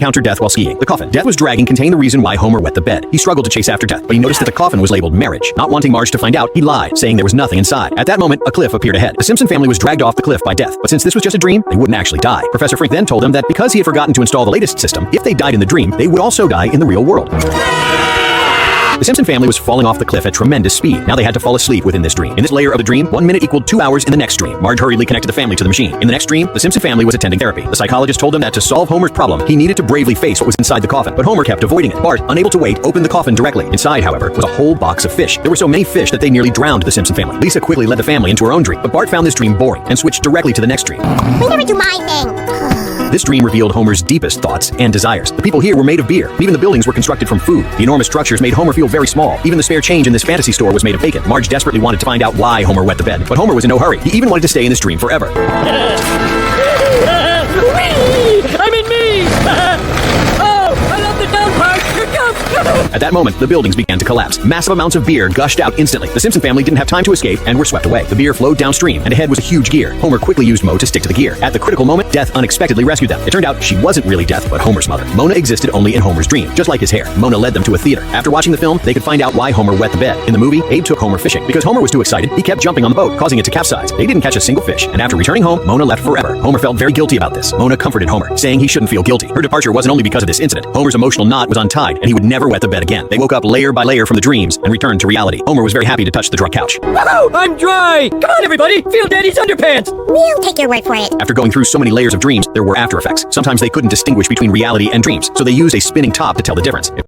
encountered Death while skiing. The coffin Death was dragging contained the reason why Homer wet the bed. He struggled to chase after Death, but he noticed that the coffin was labeled marriage. Not wanting Marge to find out, he lied, saying there was nothing inside. At that moment, a cliff appeared ahead. The Simpson family was dragged off the cliff by Death, but since this was just a dream, they wouldn't actually die. Professor Frink then told them that because he had forgotten to install the latest system, if they died in the dream, they would also die in the real world. The Simpson family was falling off the cliff at tremendous speed. Now they had to fall asleep within this dream. In this layer of the dream, 1 minute equaled 2 hours in the next dream. Marge hurriedly connected the family to the machine. In the next dream, the Simpson family was attending therapy. The psychologist told them that to solve Homer's problem, he needed to bravely face what was inside the coffin. But Homer kept avoiding it. Bart, unable to wait, opened the coffin directly. Inside, however, was a whole box of fish. There were so many fish that they nearly drowned the Simpson family. Lisa quickly led the family into her own dream, but Bart found this dream boring and switched directly to the next dream. We never do my thing. This dream revealed Homer's deepest thoughts and desires. The people here were made of beer. Even the buildings were constructed from food. The enormous structures made Homer feel very small. Even the spare change in this fantasy store was made of bacon. Marge desperately wanted to find out why Homer wet the bed, but Homer was in no hurry. He even wanted to stay in this dream forever. I'm in me! Oh, I love the dumb part! Here comes! At that moment, the buildings began to collapse. Massive amounts of beer gushed out instantly. The Simpson family didn't have time to escape and were swept away. The beer flowed downstream, and ahead was a huge gear. Homer quickly used Moe to stick to the gear. At the critical moment, Death unexpectedly rescued them. It turned out she wasn't really Death, but Homer's mother. Mona existed only in Homer's dream, just like his hair. Mona led them to a theater. After watching the film, they could find out why Homer wet the bed. In the movie, Abe took Homer fishing. Because Homer was too excited, he kept jumping on the boat, causing it to capsize. They didn't catch a single fish, and after returning home, Mona left forever. Homer felt very guilty about this. Mona comforted Homer, saying he shouldn't feel guilty. Her departure wasn't only because of this incident. Homer's emotional knot was untied, and he would never wet the bed again. They woke up layer by layer from the dreams and returned to reality. Homer was very happy to touch the dry couch. Woohoo! I'm dry! Come on, everybody! Feel Daddy's underpants! We'll take your word for it. After going through so many layers of dreams, there were after effects. Sometimes they couldn't distinguish between reality and dreams, so they used a spinning top to tell the difference.